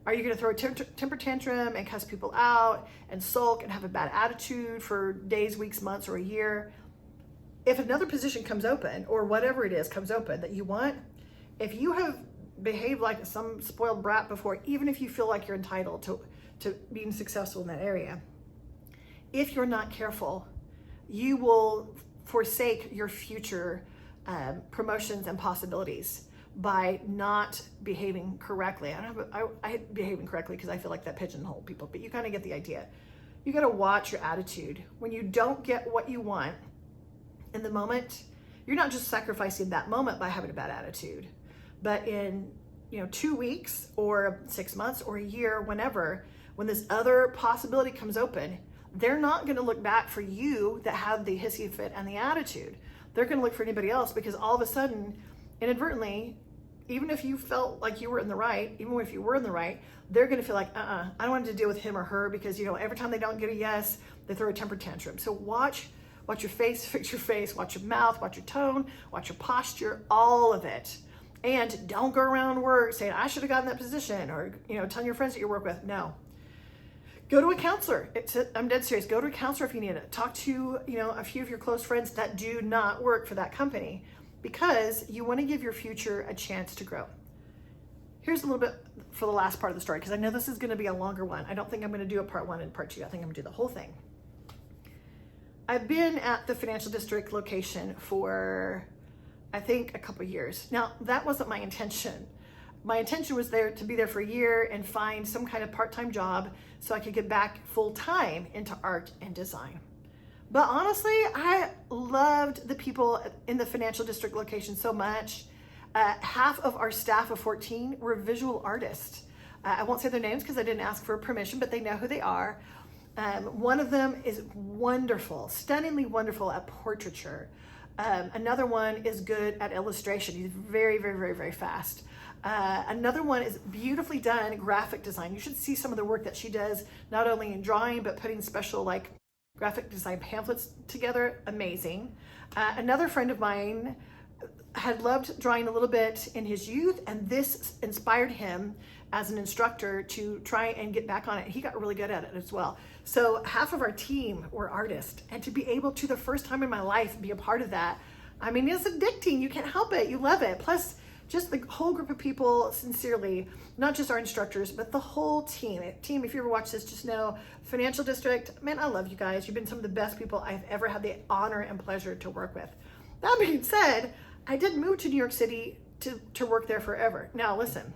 Are you gonna throw a temper tantrum and cuss people out and sulk and have a bad attitude for days, weeks, months, or a year? If another position comes open, or whatever it is comes open that you want, if you have behaved like some spoiled brat before, even if you feel like you're entitled to being successful in that area, if you're not careful, you will forsake your future promotions and possibilities by not behaving correctly. I hate behaving correctly because I feel like that pigeonhole people, but you kind of get the idea. You got to watch your attitude. When you don't get what you want in the moment, you're not just sacrificing that moment by having a bad attitude, but in 2 weeks or 6 months or a year, whenever, when this other possibility comes open, they're not going to look back for you that had the hissy fit and the attitude. They're going to look for anybody else, because all of a sudden, inadvertently, even if you felt like you were in the right, even if you were in the right, they're going to feel like, I don't want to deal with him or her, because every time they don't get a yes, they throw a temper tantrum. So watch your face, fix your face, watch your mouth, watch your tone, watch your posture, all of it. And don't go around work saying, I should have gotten that position, or telling your friends that you work with. No. Go to a counselor. I'm dead serious. Go to a counselor if you need it. Talk to a few of your close friends that do not work for that company, because you want to give your future a chance to grow. Here's a little bit for the last part of the story, because I know this is going to be a longer one. I don't think I'm going to do a part 1 and part 2. I think I'm going to do the whole thing. I've been at the financial district location for, I think, a couple years. Now, that wasn't my intention. My intention was to be there for a year and find some kind of part-time job so I could get back full-time into art and design. But honestly, I loved the people in the financial district location so much. Half of our staff of 14 were visual artists. I won't say their names because I didn't ask for permission, but they know who they are. One of them is wonderful, stunningly wonderful at portraiture. Another one is good at illustration. He's very, very, very, very fast. Another one is beautifully done graphic design. You should see some of the work that she does, not only in drawing, but putting special graphic design pamphlets together. Amazing. Another friend of mine had loved drawing a little bit in his youth, and this inspired him as an instructor to try and get back on it. He got really good at it as well. So half of our team were artists, and to be able to, the first time in my life, be a part of that, it's addicting. You can't help it. You love it. Plus, just the whole group of people, sincerely, not just our instructors, but the whole team. Team, if you ever watch this, just know, Financial District, man, I love you guys. You've been some of the best people I've ever had the honor and pleasure to work with. That being said, I did move to New York City to work there forever. Now, listen,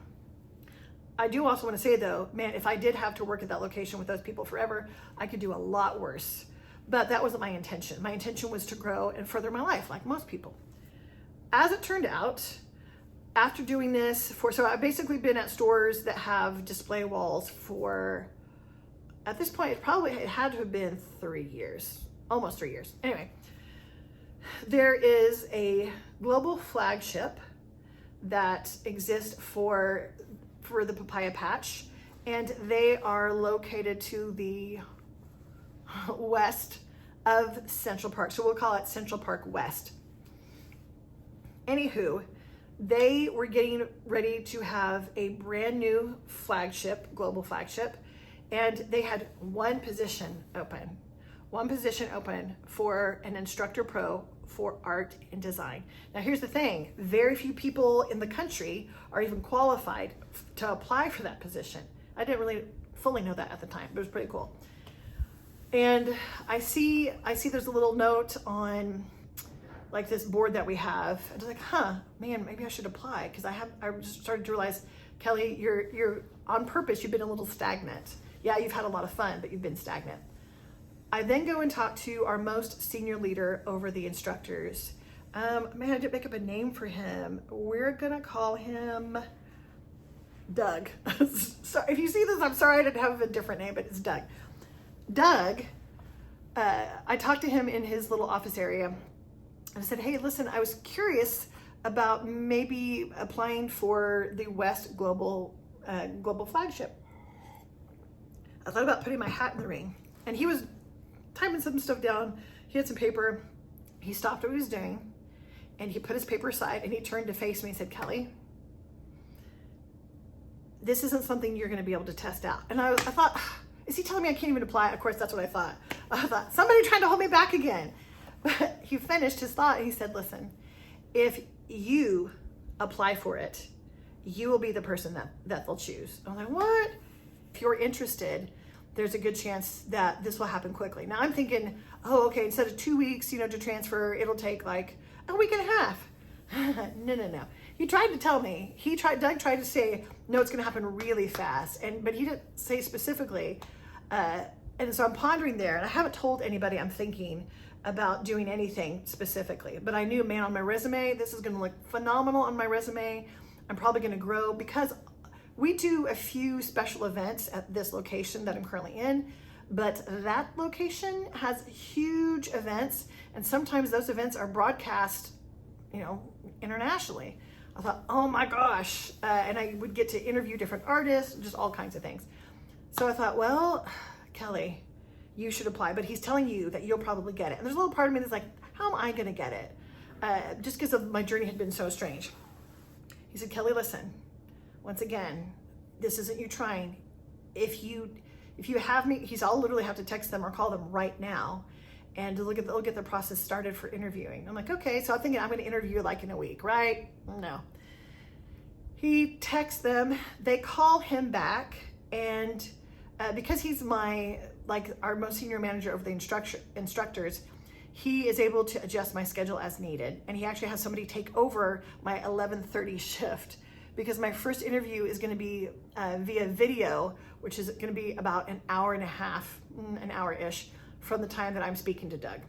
I do also want to say though, man, if I did have to work at that location with those people forever, I could do a lot worse. But that wasn't my intention. My intention was to grow and further my life, like most people. As it turned out, after doing this so I've basically been at stores that have display walls for, at this point, it had to have been 3 years, almost 3 years. Anyway, there is a global flagship that exists for the Papaya Patch, and they are located to the west of Central Park. So we'll call it Central Park West. Anywho, they were getting ready to have a brand new flagship, global flagship, and they had one position open for an instructor pro for art and design. Now here's the thing, very few people in the country are even qualified to apply for that position. I didn't really fully know that at the time, but it was pretty cool. And I see there's a little note on this board that we have. I was like, man, maybe I should apply, because I just started to realize, Kelly, you're on purpose, you've been a little stagnant. Yeah, you've had a lot of fun, but you've been stagnant. I then go and talk to our most senior leader over the instructors. Man, I didn't make up a name for him. We're gonna call him Doug. So if you see this, I'm sorry I didn't have a different name, but it's Doug. Doug, I talked to him in his little office area, and I said, hey, listen, I was curious about maybe applying for the West Global flagship. I thought about putting my hat in the ring. And he was typing some stuff down. He had some paper. He stopped what he was doing, and he put his paper aside, and he turned to face me and said, Kelly, this isn't something you're going to be able to test out. And I thought, is he telling me I can't even apply? Of course, that's what I thought. I thought, somebody trying to hold me back again. But he finished his thought, and he said, listen, if you apply for it, you will be the person that they'll choose. I'm like, what? If you're interested, there's a good chance that this will happen quickly. Now I'm thinking, oh, okay, instead of 2 weeks, to transfer, it'll take like a week and a half. No. He tried to tell me, Doug tried to say, no, it's gonna happen really fast. But he didn't say specifically. And so I'm pondering there, and I haven't told anybody I'm thinking about doing anything specifically, but I knew, man, on my resume, this is gonna look phenomenal on my resume. I'm probably gonna grow because we do a few special events at this location that I'm currently in, but that location has huge events, and sometimes those events are broadcast, internationally. I thought, oh my gosh, and I would get to interview different artists, just all kinds of things. So I thought, well, Kelly, you should apply, but he's telling you that you'll probably get it. And there's a little part of me that's like, how am I gonna get it? Just because my journey had been so strange. He said, Kelly, listen, once again, this isn't you trying. If you have me, I'll literally have to text them or call them right now, and they'll get the process started for interviewing. I'm like, okay, so I'm thinking I'm gonna interview like in a week, right? No. He texts them, they call him back, and because he's our most senior manager over the instructors, he is able to adjust my schedule as needed. And he actually has somebody take over my 11:30 shift, because my first interview is gonna be via video, which is gonna be about an hour and a half, an hour-ish from the time that I'm speaking to Doug.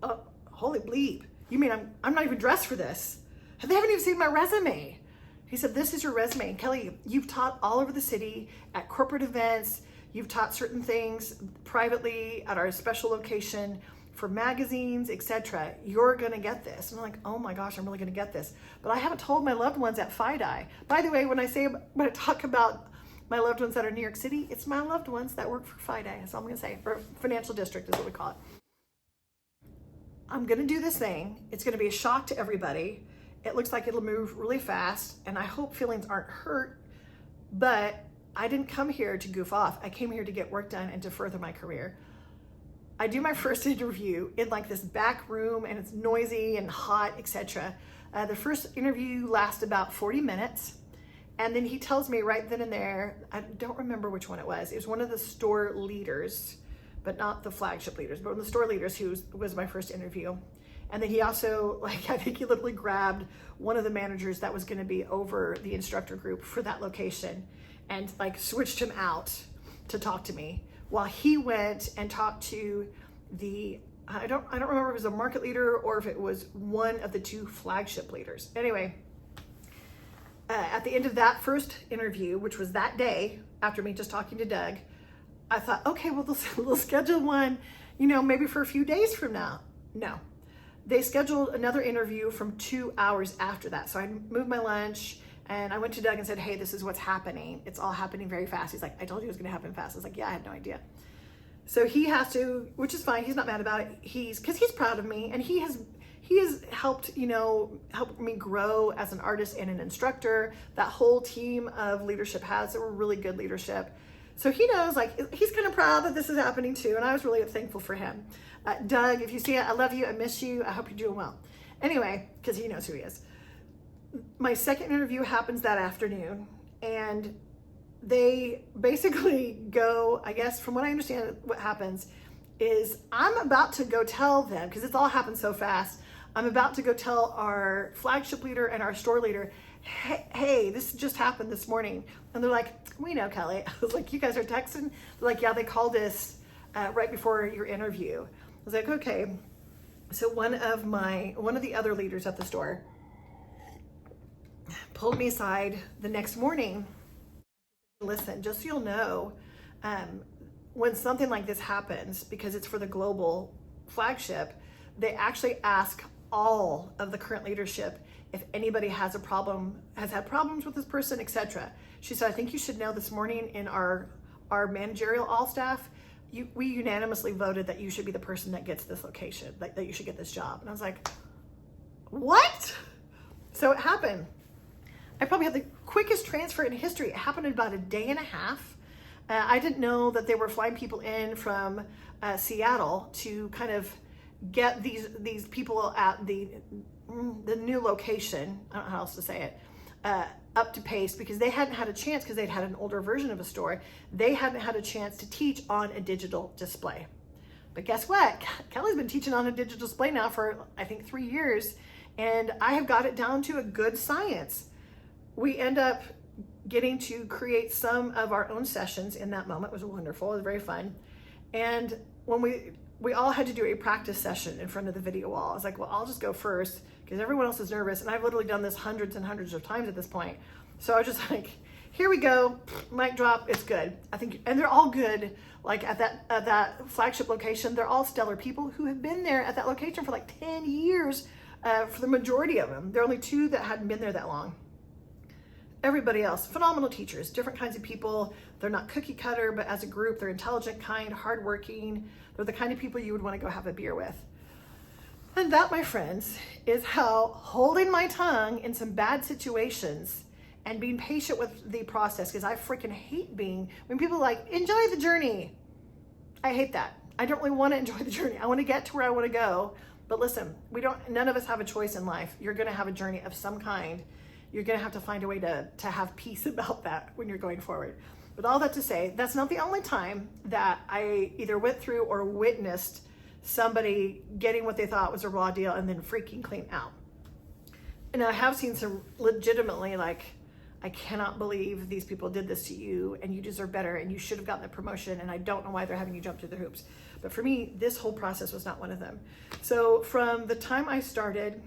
Oh, holy bleep. You mean I'm not even dressed for this? They haven't even seen my resume. He said, this is your resume. And Kelly, you've taught all over the city at corporate events. You've taught certain things privately at our special location for magazines, etc. You're gonna get this. And I'm like, oh my gosh, I'm really gonna get this. But I haven't told my loved ones at FIDI. By the way, when I talk about my loved ones that are in New York City, it's my loved ones that work for FIDI. That's all I'm gonna say. Or Financial District is what we call it. I'm gonna do this thing. It's gonna be a shock to everybody. It looks like it'll move really fast, and I hope feelings aren't hurt, but I didn't come here to goof off. I came here to get work done and to further my career. I do my first interview in like this back room, and it's noisy and hot, etc. The first interview lasts about 40 minutes. And then he tells me right then and there, I don't remember which one it was. It was one of the store leaders, but not the flagship leaders, but one of the store leaders who was my first interview. And then he also, I think he literally grabbed one of the managers that was gonna be over the instructor group for that location and switched him out to talk to me, while he went and talked to I don't remember if it was a market leader or if it was one of the two flagship leaders. Anyway, at the end of that first interview, which was that day after me just talking to Doug, I thought, okay, well, they'll schedule one, maybe for a few days from now. No, they scheduled another interview from 2 hours after that. So I moved my lunch and I went to Doug and said, hey, this is what's happening. It's all happening very fast. He's like, I told you it was gonna happen fast. I was like, yeah, I had no idea. So he has to, which is fine. He's not mad about it. Because he's proud of me, and he has helped, help me grow as an artist and an instructor. That whole team of leadership has a really good leadership. So he knows, he's kind of proud that this is happening too, and I was really thankful for him. Doug, if you see it, I love you, I miss you, I hope you're doing well. Anyway, because he knows who he is. My second interview happens that afternoon, and they basically go, I guess from what I understand, what happens is I'm about to go tell them, because it's all happened so fast, I'm about to go tell our flagship leader and our store leader, hey, this just happened this morning. And they're like, we know, Kelly. I was like, you guys are texting? They're like, yeah, they called us right before your interview. I was like, okay. So one of the other leaders at the store pulled me aside the next morning. Listen, just so you'll know, when something like this happens, because it's for the global flagship, they actually ask all of the current leadership if anybody has a problem, has had problems with this person, etc. She said, I think you should know this morning in our managerial all staff, we unanimously voted that you should be the person that gets this location, that you should get this job. And I was like, what? So it happened. I probably had the quickest transfer in history. It happened in about a day and a half. I didn't know that they were flying people in from Seattle to kind of get these people at the new location, I don't know how else to say it, up to pace, because they hadn't had a chance, because they'd had an older version of a store. They hadn't had a chance to teach on a digital display. But guess what? Kelly's been teaching on a digital display now for, I think, 3 years, and I have got it down to a good science. We end up getting to create some of our own sessions in that moment. It was wonderful. It was very fun. And when we all had to do a practice session in front of the video wall, I was like, well, I'll just go first because everyone else is nervous. And I've literally done this hundreds and hundreds of times at this point. So I was just like, here we go, mic drop, it's good. I think, and they're all good. Like at that flagship location, they're all stellar people who have been there at that location for like 10 years for the majority of them. There are only 2 that hadn't been there that long. Everybody else, phenomenal teachers, different kinds of people. They're not cookie cutter, but as a group, they're intelligent, kind, hardworking. They're the kind of people you would want to go have a beer with. And that, my friends, is how holding my tongue in some bad situations and being patient with the process, because I freaking hate when people are like, enjoy the journey. I hate that. I don't really want to enjoy the journey. I want to get to where I want to go. But listen, none of us have a choice in life. You're going to have a journey of some kind. You're going to have to find a way to have peace about that when you're going forward. But all that to say, that's not the only time that I either went through or witnessed somebody getting what they thought was a raw deal and then freaking clean out. And I have seen some legitimately like, I cannot believe these people did this to you and you deserve better and you should have gotten the promotion and I don't know why they're having you jump through the hoops. But for me, this whole process was not one of them. So from the time I started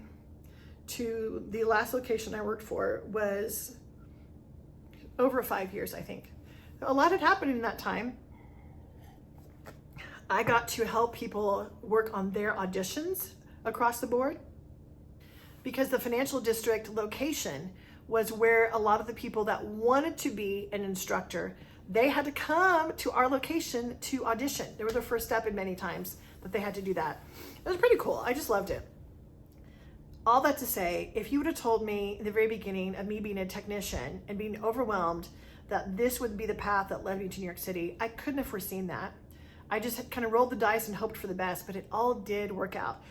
to the last location I worked for was over 5 years, I think. A lot had happened in that time. I got to help people work on their auditions across the board because the financial district location was where a lot of the people that wanted to be an instructor, they had to come to our location to audition. They were the first step in many times that they had to do that. It was pretty cool. I just loved it. All that to say, if you would have told me in the very beginning of me being a technician and being overwhelmed that this would be the path that led me to New York City, I couldn't have foreseen that. I just had kind of rolled the dice and hoped for the best, but it all did work out.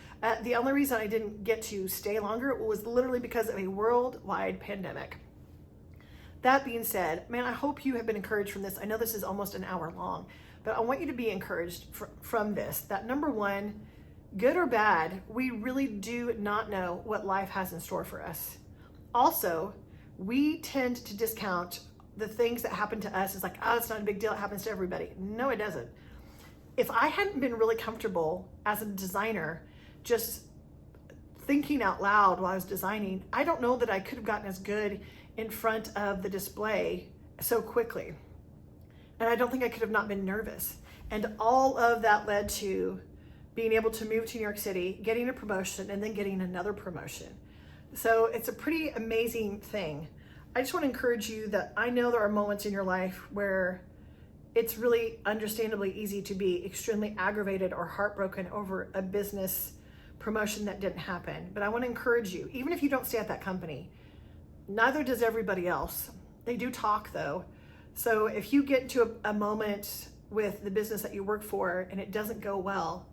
The only reason I didn't get to stay longer was literally because of a worldwide pandemic. That being said, man, I hope you have been encouraged from this. I know this is almost an hour long, but I want you to be encouraged from this, that number one, good or bad, we really do not know what life has in store for us. Also, we tend to discount the things that happen to us as like, oh, it's not a big deal, it happens to everybody. No, it doesn't. If I hadn't been really comfortable as a designer, just thinking out loud while I was designing, I don't know that I could have gotten as good in front of the display so quickly. And I don't think I could have not been nervous. And all of that led to being able to move to New York City, getting a promotion, and then getting another promotion. So it's a pretty amazing thing. I just want to encourage you that I know there are moments in your life where it's really understandably easy to be extremely aggravated or heartbroken over a business promotion that didn't happen. But I want to encourage you, even if you don't stay at that company, neither does everybody else. They do talk though. So if you get to a moment with the business that you work for and it doesn't go well,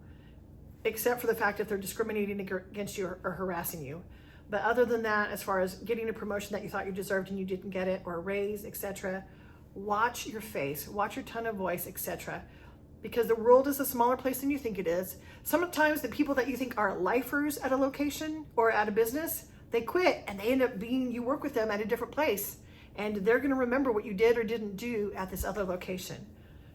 except for the fact that they're discriminating against you or harassing you. But other than that, as far as getting a promotion that you thought you deserved and you didn't get it, or a raise, etc., watch your face, watch your tone of voice, etc. Because the world is a smaller place than you think it is. Sometimes the people that you think are lifers at a location or at a business, they quit and they end up you work with them at a different place. And they're gonna remember what you did or didn't do at this other location.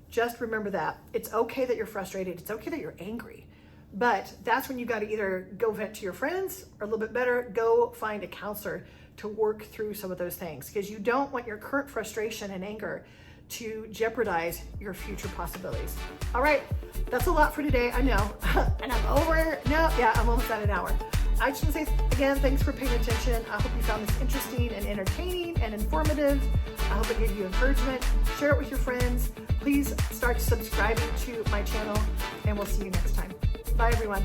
Just remember that. It's okay that you're frustrated. It's okay that you're angry. But that's when you got to either go vent to your friends or a little bit better, go find a counselor to work through some of those things, because you don't want your current frustration and anger to jeopardize your future possibilities. All right, that's a lot for today, I know. And I'm over, I'm almost at an hour. I just want to say again, thanks for paying attention. I hope you found this interesting and entertaining and informative. I hope it gave you encouragement. Share it with your friends. Please start subscribing to my channel, and we'll see you next time. Bye, everyone.